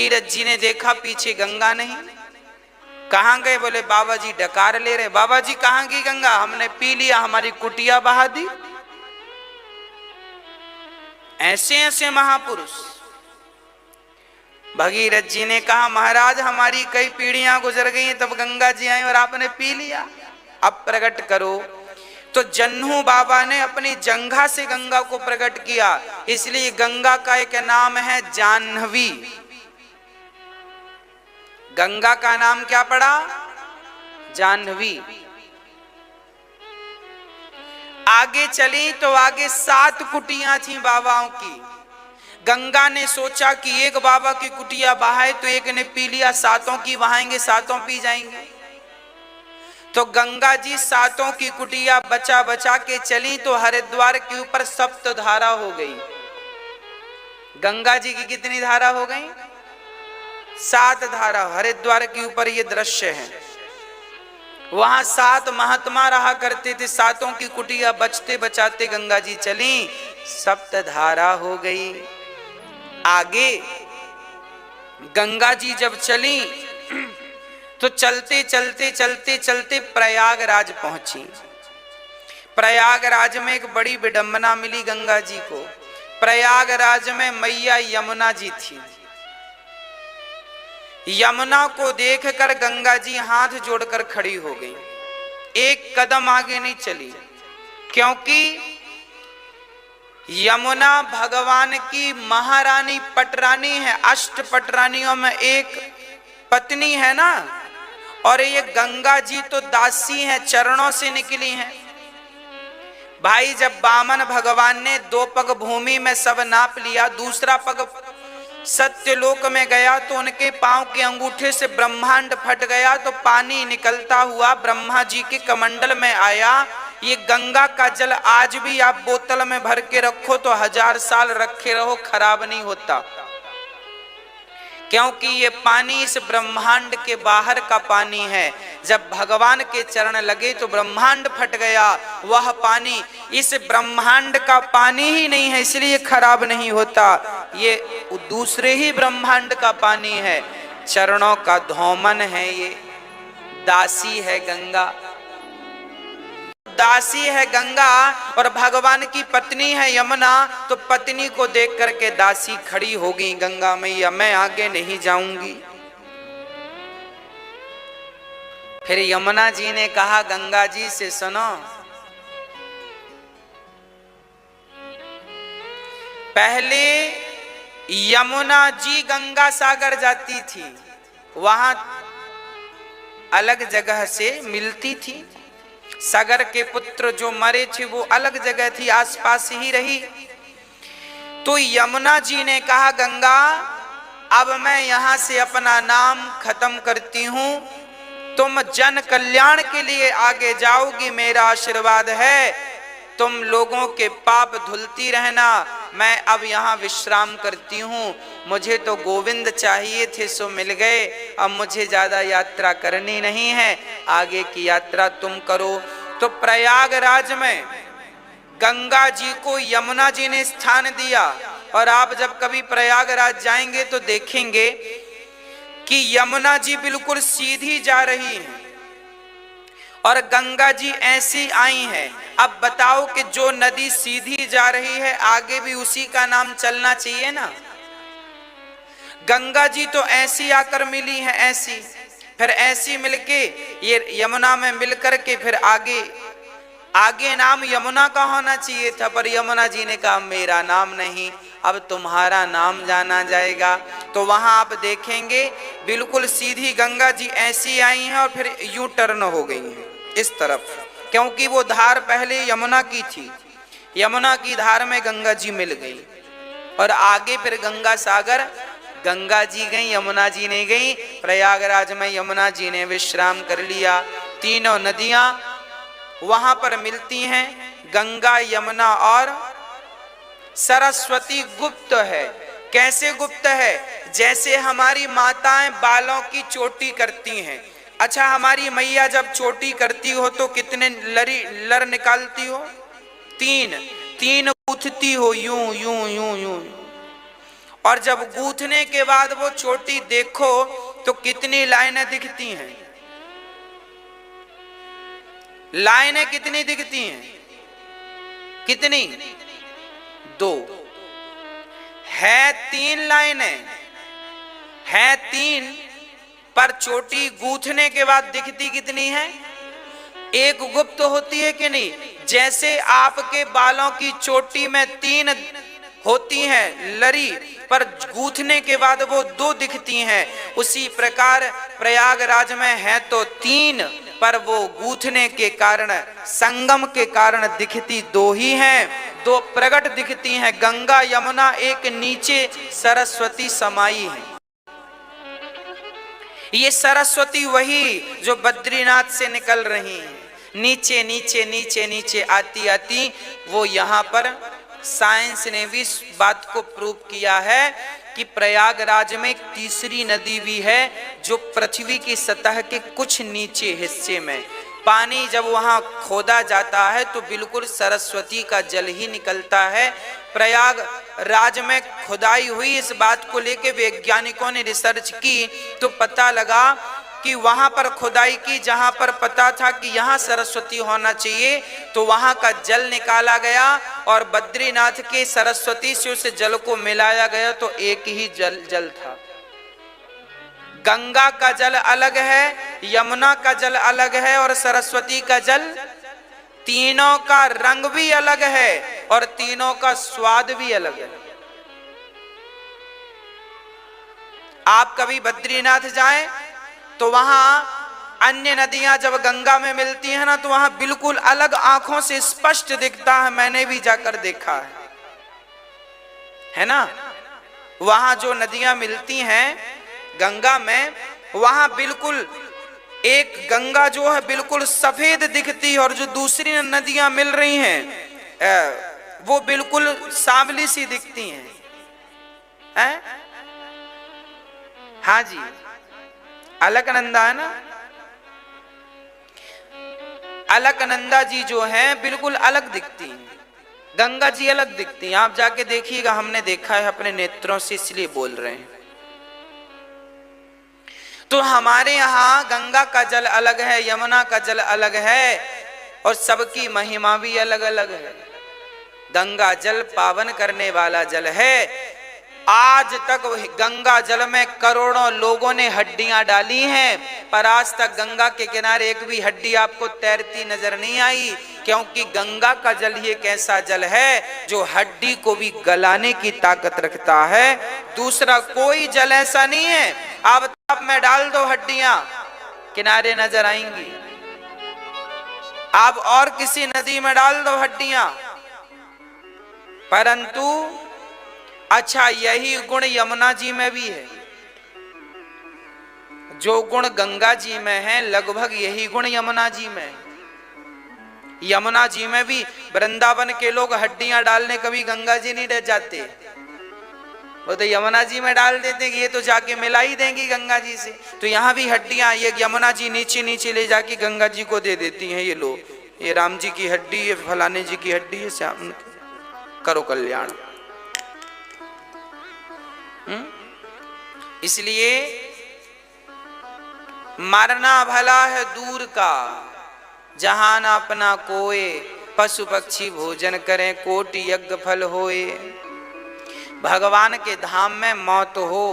भगीरथ जी ने देखा पीछे गंगा नहीं। कहाँ गए? बोले बाबा जी डकार ले रहे। बाबा जी कहाँ गई गंगा? हमने पी लिया, हमारी कुटिया बहा दी। ऐसे ऐसे महापुरुष। भगीरथ जी ने कहा महाराज हमारी कई पीढ़ियां गुजर गई, तब गंगा जी आई और आपने पी लिया, अब प्रकट करो। तो जन्नू बाबा ने अपनी जंघा से गंगा को प्रकट किया, इसलिए गंगा का एक नाम है जाह्नवी। गंगा का नाम क्या पड़ा? जाह्नवी। आगे चली तो आगे 7 कुटियां थी बाबाओं की। गंगा ने सोचा कि एक बाबा की कुटिया बहाए तो एक ने पी लिया, 7 की बहाएंगे, 7 पी जाएंगे। तो गंगा जी 7 की कुटिया बचा बचा के चली तो हरिद्वार के ऊपर 7 धारा हो गई। गंगा जी की कितनी धारा हो गई? 7 धारा। हरिद्वार के ऊपर ये दृश्य है। वहां 7 महात्मा रहा करते थे, 7 की कुटिया बचते बचाते गंगा जी चली, 7 धारा हो गई। आगे गंगा जी जब चली तो चलते चलते चलते चलते प्रयागराज पहुंची। प्रयागराज में एक बड़ी विडंबना मिली गंगा जी को। प्रयागराज में मैया यमुना जी थी। यमुना को देखकर गंगा जी हाथ जोड़कर खड़ी हो गई, एक कदम आगे नहीं चली, क्योंकि यमुना भगवान की महारानी पटरानी है। 8 पटरानियों में एक पत्नी है ना, और ये गंगा जी तो दासी हैं, चरणों से निकली हैं। भाई जब वामन भगवान ने 2 पग भूमि में सब नाप लिया, दूसरा पग सत्यलोक में गया तो उनके पांव के अंगूठे से ब्रह्मांड फट गया, तो पानी निकलता हुआ ब्रह्मा जी के कमंडल में आया। ये गंगा का जल आज भी आप बोतल में भर के रखो तो 1000 साल रखे रहो, खराब नहीं होता, क्योंकि ये पानी इस ब्रह्मांड के बाहर का पानी है। जब भगवान के चरण लगे तो ब्रह्मांड फट गया। वह पानी इस ब्रह्मांड का पानी ही नहीं है, इसलिए खराब नहीं होता। ये दूसरे ही ब्रह्मांड का पानी है, चरणों का धौमन है। ये दासी है गंगा, दासी है गंगा, और भगवान की पत्नी है यमुना। तो पत्नी को देख करके दासी खड़ी हो गई, गंगा मैया मैं आगे नहीं जाऊंगी। फिर यमुना जी ने कहा गंगा जी से सुनो, पहले यमुना जी गंगा सागर जाती थी, वहां अलग जगह से मिलती थी। सागर के पुत्र जो मरे थे वो अलग जगह थी, आसपास ही रही। तो यमुना जी ने कहा गंगा अब मैं यहां से अपना नाम खत्म करती हूं, तुम जन कल्याण के लिए आगे जाओगी, मेरा आशीर्वाद है, तुम लोगों के पाप धुलती रहना, मैं अब यहाँ विश्राम करती हूँ। मुझे तो गोविंद चाहिए थे सो मिल गए, अब मुझे ज्यादा यात्रा करनी नहीं है, आगे की यात्रा तुम करो। तो प्रयागराज में गंगा जी को यमुना जी ने स्थान दिया। और आप जब कभी प्रयागराज जाएंगे तो देखेंगे कि यमुना जी बिल्कुल सीधी जा रही है और गंगा जी ऐसी आई हैं। अब बताओ कि जो नदी सीधी जा रही है आगे भी उसी का नाम चलना चाहिए ना। गंगा जी तो ऐसी आकर मिली है, ऐसी, फिर ऐसी मिलके ये यमुना में मिलकर के फिर आगे नाम यमुना का होना चाहिए था, पर यमुना जी ने कहा मेरा नाम नहीं, अब तुम्हारा नाम जाना जाएगा। तो वहां आप देखेंगे बिल्कुल सीधी गंगा जी ऐसी आई हैं और फिर यू टर्न हो गई हैं इस तरफ, क्योंकि वो धार पहले यमुना की थी, यमुना की धार में गंगा जी मिल गई और आगे फिर गंगा सागर, गंगा जी गई यमुना जी नहीं गई। प्रयागराज में यमुना जी ने विश्राम कर लिया। तीनों नदियां वहां पर मिलती हैं, गंगा यमुना और सरस्वती गुप्त है। कैसे गुप्त है? जैसे हमारी माताएं बालों की चोटी करती हैं। अच्छा, हमारी मैया जब चोटी करती हो तो कितने लर निकालती हो? 3 गूंथती हो, यूं यूं यूं यूं, और जब गूंथने के बाद वो चोटी देखो तो कितनी लाइनें दिखती हैं, लाइनें कितनी दिखती हैं, कितनी, 2 है, 3 लाइनें है, 3 पर चोटी गूंथने के बाद दिखती कितनी है, 1 गुप्त होती है कि नहीं। जैसे आपके बालों की चोटी में 3 होती हैं लरी, पर गूंथने के बाद वो 2 दिखती हैं, उसी प्रकार प्रयागराज में है तो 3, पर वो गूंथने के कारण, संगम के कारण दिखती 2 ही हैं, 2 प्रकट दिखती हैं, गंगा यमुना, एक नीचे सरस्वती समाई है। ये सरस्वती वही जो बद्रीनाथ से निकल रही है, नीचे नीचे नीचे नीचे आती आती वो यहाँ पर साइंस ने भी इस बात को प्रूव किया है कि प्रयागराज में एक तीसरी नदी भी है जो पृथ्वी की सतह के कुछ नीचे हिस्से में, पानी जब वहां खोदा जाता है तो बिल्कुल सरस्वती का जल ही निकलता है। प्रयागराज में खुदाई हुई, इस बात को लेके वैज्ञानिकों ने रिसर्च की तो पता लगा कि वहां पर खुदाई की, जहां पर पता था कि यहां सरस्वती होना चाहिए, तो वहां का जल निकाला गया और बद्रीनाथ के सरस्वती से उस जल को मिलाया गया तो एक ही जल था। गंगा का जल अलग है, यमुना का जल अलग है और सरस्वती का जल, तीनों का रंग भी अलग है और तीनों का स्वाद भी अलग है। आप कभी बद्रीनाथ जाएं तो वहां अन्य नदियां जब गंगा में मिलती हैं ना, तो वहां बिल्कुल अलग आंखों से स्पष्ट दिखता है, मैंने भी जाकर देखा है ना। वहां जो नदियां मिलती हैं गंगा में, वहां बिल्कुल एक गंगा जो है बिल्कुल सफेद दिखती है और जो दूसरी नदियां मिल रही हैं वो बिल्कुल सांवली सी दिखती हैं। हाँ जी, अलकनंदा है ना, अलकनंदा जी जो है बिल्कुल अलग दिखती हैं, गंगा जी अलग दिखती हैं। आप जाके देखिएगा, हमने देखा है अपने नेत्रों से, इसलिए बोल रहे हैं। तो हमारे यहाँ गंगा का जल अलग है, यमुना का जल अलग है और सबकी महिमा भी अलग अलग है। गंगा जल पावन करने वाला जल है। आज तक गंगा जल में करोड़ों लोगों ने हड्डियां डाली हैं, पर आज तक गंगा के किनारे एक भी हड्डी आपको तैरती नजर नहीं आई, क्योंकि गंगा का जल ही एक ऐसा जल है जो हड्डी को भी गलाने की ताकत रखता है। दूसरा कोई जल ऐसा नहीं है। आप ताप में डाल दो, हड्डियां किनारे नजर आएंगी। आप और किसी नदी में डाल दो हड्डियां, परंतु अच्छा यही गुण यमुना जी में भी है। जो गुण गंगा जी में है लगभग यही गुण यमुना जी में है। यमुना जी में भी वृंदावन के लोग हड्डियां डालने कभी गंगा जी नहीं रह जाते, वो तो यमुना जी में डाल देते कि ये तो जाके मिला ही देंगी गंगा जी से। तो यहाँ भी हड्डियां ये यमुना जी नीचे नीचे ले जाके गंगा जी को दे देती हैं। ये लो, ये राम जी की हड्डी, ये फलाने जी की हड्डी है, श्याम करो कल्याण। इसलिए मरना भला है दूर का, जहान अपना कोय, पशु पक्षी भोजन करें, कोटि यज्ञ फल होए। भगवान के धाम में मौत हो,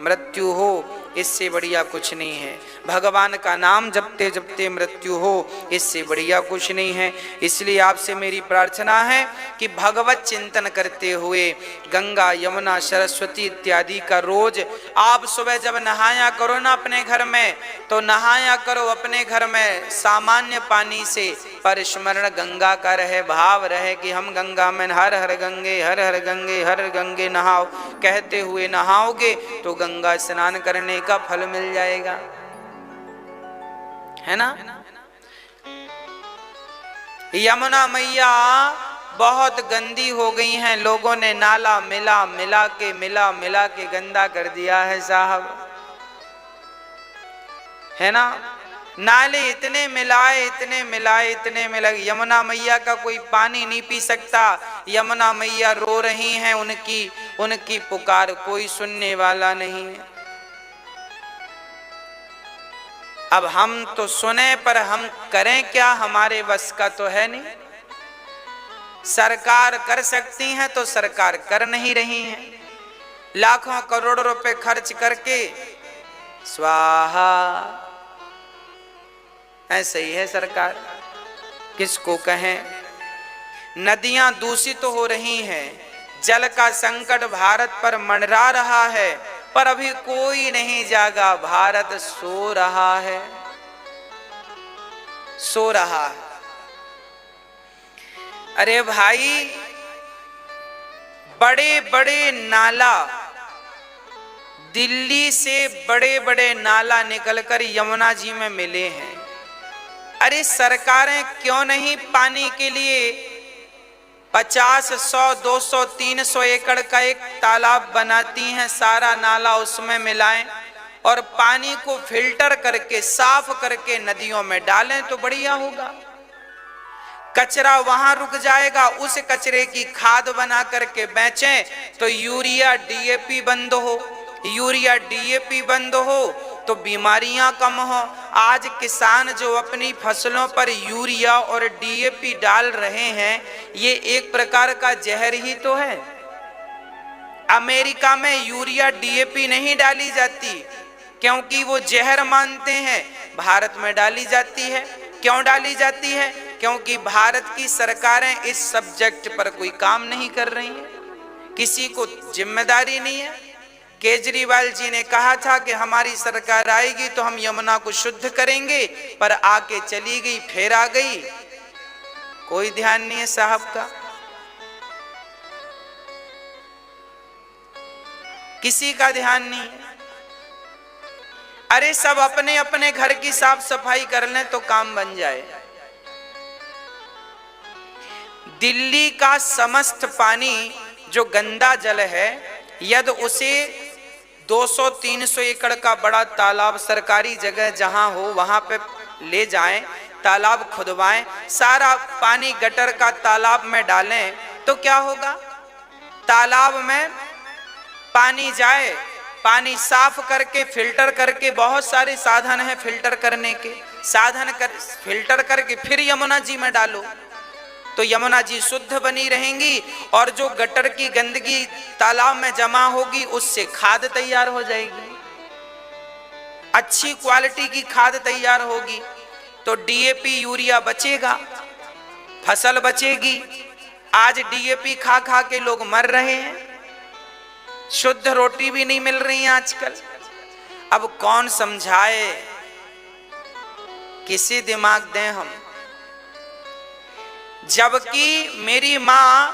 मृत्यु हो, इससे बढ़िया कुछ नहीं है। भगवान का नाम जपते जपते मृत्यु हो, इससे बढ़िया कुछ नहीं है। इसलिए आपसे मेरी प्रार्थना है कि भगवत चिंतन करते हुए गंगा यमुना सरस्वती इत्यादि का रोज आप सुबह जब नहाया करो ना अपने घर में, तो नहाया करो अपने घर में सामान्य पानी से, पर स्मरण गंगा का रहे, भाव रहे कि हम गंगा में हर हर गंगे हर हर गंगे हर गंगे नहाओ कहते हुए नहाओगे तो गंगा स्नान करने का फल मिल जाएगा, है ना। यमुना मैया बहुत गंदी हो गई हैं, लोगों ने नाला मिला मिला के गंदा कर दिया है साहब, है ना। नाले इतने मिलाए, इतने मिलाए, इतने मिलाए, यमुना मैया का कोई पानी नहीं पी सकता। यमुना मैया रो रही हैं, उनकी पुकार कोई सुनने वाला नहीं है। अब हम तो सुने पर हम करें क्या, हमारे बस का तो है नहीं। सरकार कर सकती है तो सरकार कर नहीं रही है। लाखों करोड़ रुपए खर्च करके स्वाहा, ऐसे ही है सरकार, किसको कहें। नदियां दूषित हो रही हैं, जल का संकट भारत पर मंडरा रहा है, पर अभी कोई नहीं जागा, भारत सो रहा है, सो रहा है। अरे भाई, बड़े बड़े नाला, दिल्ली से बड़े बड़े नाला निकलकर यमुना जी में मिले हैं। अरे सरकारें क्यों नहीं पानी के लिए 50, 100, 200, 300 एकड़ का एक तालाब बनाती हैं, सारा नाला उसमें मिलाएं और पानी को फिल्टर करके साफ करके नदियों में डालें तो बढ़िया होगा। कचरा वहां रुक जाएगा, उस कचरे की खाद बना करके बेचें तो यूरिया डीएपी बंद हो, यूरिया डीएपी बंद हो तो बीमारियां कम हो। आज किसान जो अपनी फसलों पर यूरिया और डीएपी डाल रहे हैं, ये एक प्रकार का जहर ही तो है। अमेरिका में यूरिया डीएपी नहीं डाली जाती क्योंकि वो जहर मानते हैं। भारत में डाली जाती है। क्यों डाली जाती है? क्योंकि भारत की सरकारें इस सब्जेक्ट पर कोई काम नहीं कर रही हैं, किसी को जिम्मेदारी नहीं है। केजरीवाल जी ने कहा था कि हमारी सरकार आएगी तो हम यमुना को शुद्ध करेंगे, पर आके चली गई, फिर आ गई, कोई ध्यान नहीं है साहब का, किसी का ध्यान नहीं है। अरे सब अपने अपने घर की साफ सफाई कर लें तो काम बन जाए। दिल्ली का समस्त पानी जो गंदा जल है, यदि उसे 200-300 एकड़ का बड़ा तालाब सरकारी जगह जहां हो वहां पे ले जाएं, तालाब खुदवाएं, सारा पानी गटर का तालाब में डालें तो क्या होगा? तालाब में पानी जाए, पानी साफ करके फिल्टर करके, बहुत सारे साधन हैं फिल्टर करने के, फिल्टर करके फिर यमुना जी में डालो तो यमुना जी शुद्ध बनी रहेंगी और जो गटर की गंदगी तालाब में जमा होगी उससे खाद तैयार हो जाएगी, अच्छी क्वालिटी की खाद तैयार होगी तो डीएपी यूरिया बचेगा, फसल बचेगी। आज डीएपी खा खा के लोग मर रहे हैं, शुद्ध रोटी भी नहीं मिल रही है आजकल। अब कौन समझाए, किसी दिमाग दें हम। जबकि मेरी मां,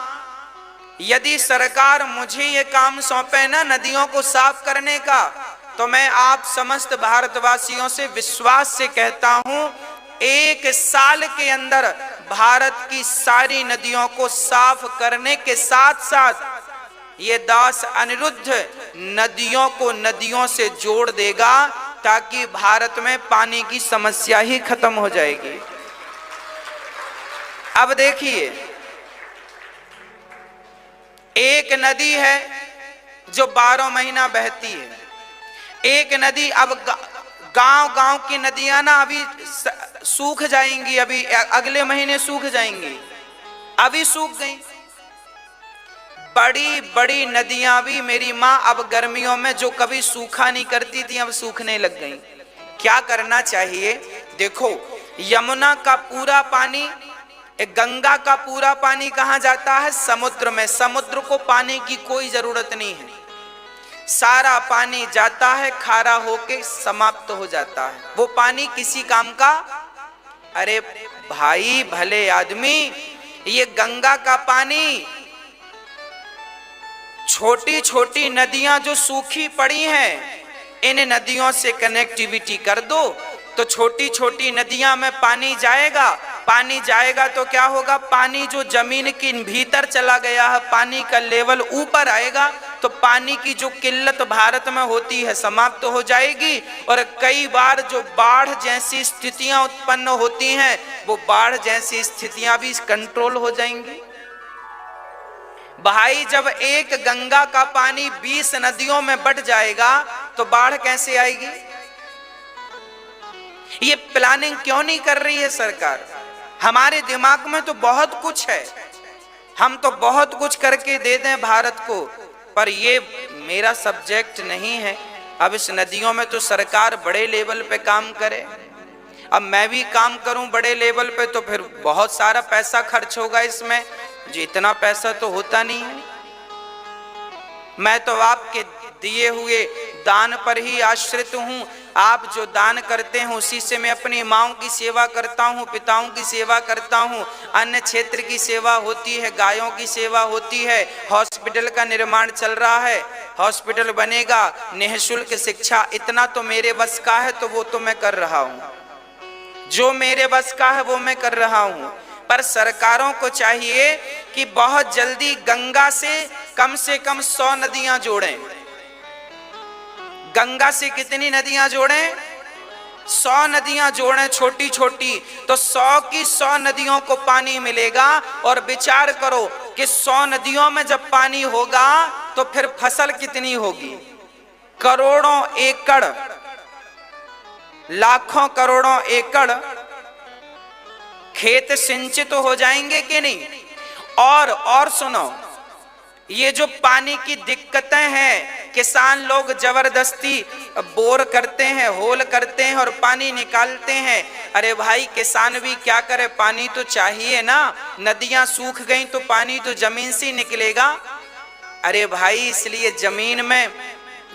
यदि सरकार मुझे ये काम सौंपे ना नदियों को साफ करने का, तो मैं आप समस्त भारतवासियों से विश्वास से कहता हूं, 1 साल के अंदर भारत की सारी नदियों को साफ करने के साथ साथ ये दास अनिरुद्ध नदियों को नदियों से जोड़ देगा, ताकि भारत में पानी की समस्या ही खत्म हो जाएगी। अब देखिए, एक नदी है जो 12 महीना बहती है, एक नदी, अब गांव गांव की नदियां ना अभी सूख जाएंगी, अभी अगले महीने सूख जाएंगी, अभी सूख गई। बड़ी बड़ी नदियां भी मेरी माँ अब गर्मियों में जो कभी सूखा नहीं करती थी अब सूखने लग गई। क्या करना चाहिए? देखो, यमुना का पूरा पानी, गंगा का पूरा पानी कहाँ जाता है? समुद्र में। समुद्र को पानी की कोई जरूरत नहीं है, सारा पानी जाता है खारा होके समाप्त हो जाता है, वो पानी किसी काम का। अरे भाई भले आदमी, ये गंगा का पानी, छोटी छोटी नदियां जो सूखी पड़ी हैं, इन नदियों से कनेक्टिविटी कर दो तो छोटी छोटी नदियां में पानी जाएगा। पानी जाएगा तो क्या होगा? पानी जो जमीन के भीतर चला गया है, पानी का लेवल ऊपर आएगा तो पानी की जो किल्लत भारत में होती है समाप्त हो जाएगी, और कई बार जो बाढ़ जैसी स्थितियां उत्पन्न होती हैं वो बाढ़ जैसी स्थितियां भी कंट्रोल हो जाएंगी। भाई जब एक गंगा का पानी 20 नदियों में बट जाएगा तो बाढ़ कैसे आएगी? ये प्लानिंग क्यों नहीं कर रही है सरकार? हमारे दिमाग में तो बहुत कुछ है, हम तो बहुत कुछ करके दे दें भारत को, पर ये मेरा सब्जेक्ट नहीं है। अब इस नदियों में तो सरकार बड़े लेवल पे काम करे, अब मैं भी काम करूं बड़े लेवल पे तो फिर बहुत सारा पैसा खर्च होगा इसमें, जितना पैसा तो होता नहीं है। मैं तो आपके दिए हुए दान पर ही आश्रित हूं। आप जो दान करते हैं उसी से मैं अपनी माँओं की सेवा करता हूं, पिताओं की सेवा करता हूं, अन्य क्षेत्र की सेवा होती है, गायों की सेवा होती है, हॉस्पिटल का निर्माण चल रहा है, हॉस्पिटल बनेगा, निःशुल्क शिक्षा, इतना तो मेरे बस का है तो वो तो मैं कर रहा हूं, जो मेरे बस का है वो मैं कर रहा हूं। पर सरकारों को चाहिए कि बहुत जल्दी गंगा से कम 100 नदियां जोड़ें। गंगा से कितनी नदियां जोड़ें? 100 नदियां जोड़ें छोटी छोटी, तो 100 की 100 नदियों को पानी मिलेगा। और विचार करो कि 100 नदियों में जब पानी होगा तो फिर फसल कितनी होगी? करोड़ों एकड़, लाखों करोड़ों एकड़ खेत सिंचित हो जाएंगे कि नहीं? और सुनो, ये जो पानी की दिक्कतें हैं, किसान लोग जबरदस्ती बोर करते हैं, होल करते हैं और पानी निकालते हैं। अरे भाई किसान भी क्या करे, पानी तो चाहिए ना। नदियां सूख गई तो पानी तो जमीन से निकलेगा। अरे भाई इसलिए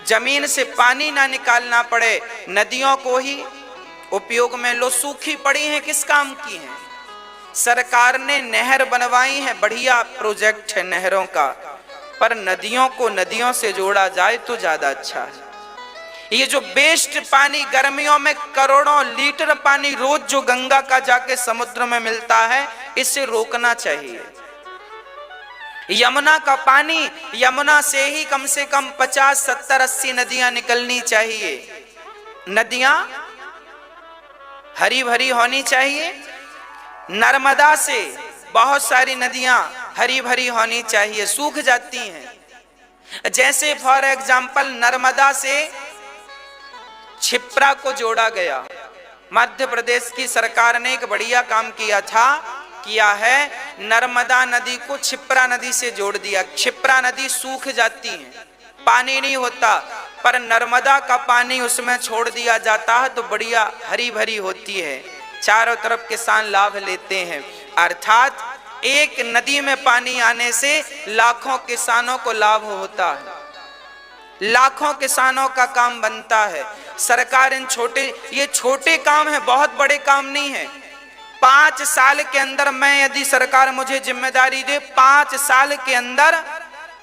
जमीन से पानी ना निकालना पड़े, नदियों को ही उपयोग में लो। सूखी पड़ी हैं, किस काम की हैं? सरकार ने नहर बनवाई है, बढ़िया प्रोजेक्ट है नहरों का, पर नदियों को नदियों से जोड़ा जाए तो ज्यादा अच्छा है। ये जो वेस्ट पानी, गर्मियों में करोड़ों लीटर पानी रोज जो गंगा का जाके समुद्र में मिलता है, इसे रोकना चाहिए। यमुना का पानी, यमुना से ही कम से कम 50, 70, 80 नदियां निकलनी चाहिए। नदियां हरी भरी होनी चाहिए। नर्मदा से बहुत सारी नदियां हरी भरी होनी चाहिए, सूख जाती हैं। जैसे फॉर एग्जाम्पल नर्मदा से क्षिप्रा को जोड़ा गया। मध्य प्रदेश की सरकार ने एक बढ़िया काम किया है, नर्मदा नदी को क्षिप्रा नदी से जोड़ दिया। क्षिप्रा नदी सूख जाती है, पानी नहीं होता, पर नर्मदा का पानी उसमें छोड़ दिया जाता है तो बढ़िया हरी भरी होती है, चारों तरफ किसान लाभ लेते हैं। अर्थात एक नदी में पानी आने से लाखों किसानों को लाभ होता है, लाखों किसानों का काम बनता है। सरकार ये छोटे काम है, बहुत बड़े काम नहीं है। 5 साल के अंदर यदि सरकार मुझे जिम्मेदारी दे, 5 साल के अंदर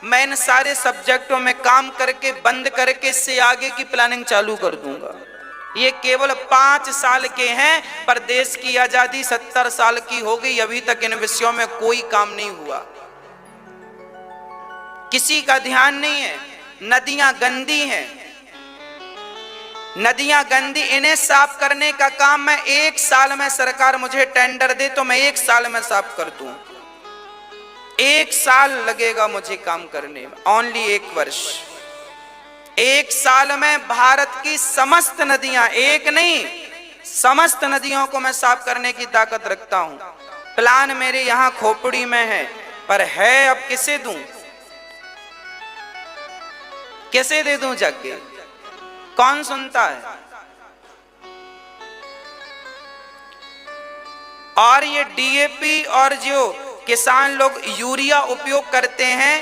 मैं इन सारे सब्जेक्टों में काम करके बंद करके इससे आगे की प्लानिंग चालू कर दूंगा। ये केवल 5 साल के हैं, पर देश की आजादी 70 साल की हो गई, अभी तक इन विषयों में कोई काम नहीं हुआ, किसी का ध्यान नहीं है। नदियां गंदी हैं, नदियां गंदी, इन्हें साफ करने का काम मैं 1 साल में, सरकार मुझे टेंडर दे तो मैं 1 साल में साफ कर दूं। 1 साल लगेगा मुझे काम करने में, ओनली 1 वर्ष। 1 साल में भारत की समस्त नदियां, एक नहीं समस्त नदियों को मैं साफ करने की ताकत रखता हूं। प्लान मेरे यहां खोपड़ी में है, पर है अब किसे दूं, कैसे दे दूं जाके, कौन सुनता है? और ये डीएपी और जो किसान लोग यूरिया उपयोग करते हैं,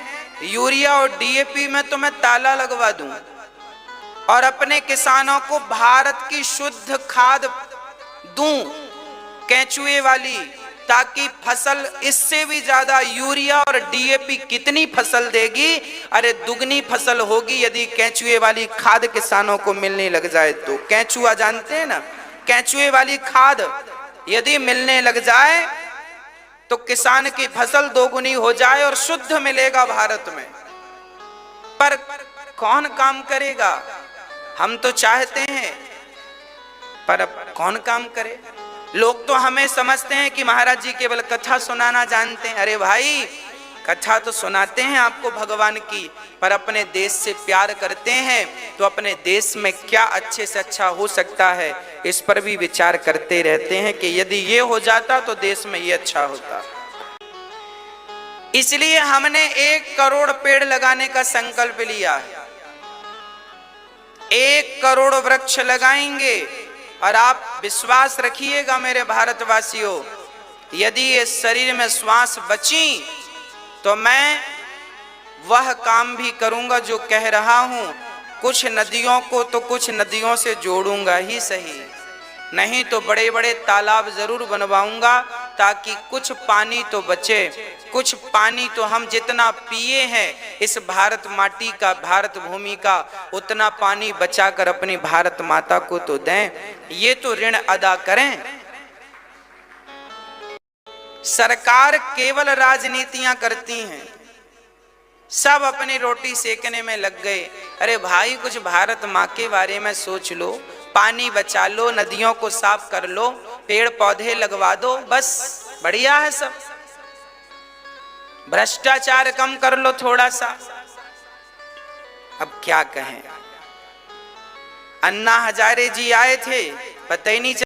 यूरिया और डीएपी में तो मैं ताला लगवा दूं और अपने किसानों को भारत की शुद्ध खाद दूं, केंचुए वाली, ताकि फसल इससे भी ज्यादा, यूरिया और डीएपी कितनी फसल देगी? अरे दुगनी फसल होगी यदि केंचुए वाली खाद किसानों को मिलने लग जाए तो। केंचुआ जानते हैं ना, केंचुए वाली खाद यदि मिलने लग जाए तो किसान की फसल दोगुनी हो जाए और शुद्ध मिलेगा भारत में। पर कौन काम करेगा? हम तो चाहते हैं, पर अब कौन काम करे? लोग तो हमें समझते हैं कि महाराज जी केवल कथा सुनाना जानते हैं। अरे भाई, कथा तो सुनाते हैं आपको भगवान की, पर अपने देश से प्यार करते हैं तो अपने देश में क्या अच्छे से अच्छा हो सकता है, इस पर भी विचार करते रहते हैं कि यदि ये हो जाता तो देश में ये अच्छा होता। इसलिए हमने 1 करोड़ पेड़ लगाने का संकल्प लिया है। 1 करोड़ वृक्ष लगाएंगे। और आप विश्वास रखिएगा मेरे भारतवासियों, यदि ये शरीर में श्वास बची तो मैं वह काम भी करूंगा जो कह रहा हूं। कुछ नदियों को तो कुछ नदियों से जोड़ूंगा ही सही, नहीं तो बड़े बड़े तालाब जरूर बनवाऊंगा, ताकि कुछ पानी तो बचे। कुछ पानी तो हम जितना पिए हैं इस भारत माटी का, भारत भूमि का, उतना पानी बचाकर अपनी भारत माता को तो दें। ये तो ऋण अदा करें। सरकार केवल राजनीतियां करती हैं, सब अपनी रोटी सेकने में लग गए। अरे भाई, कुछ भारत माँ के बारे में सोच लो, पानी बचा लो, नदियों को साफ कर लो, पेड़ पौधे लगवा दो, बस बढ़िया है सब। भ्रष्टाचार कम कर लो थोड़ा सा। अब क्या कहें, अन्ना हजारे जी आए थे, पता ही नहीं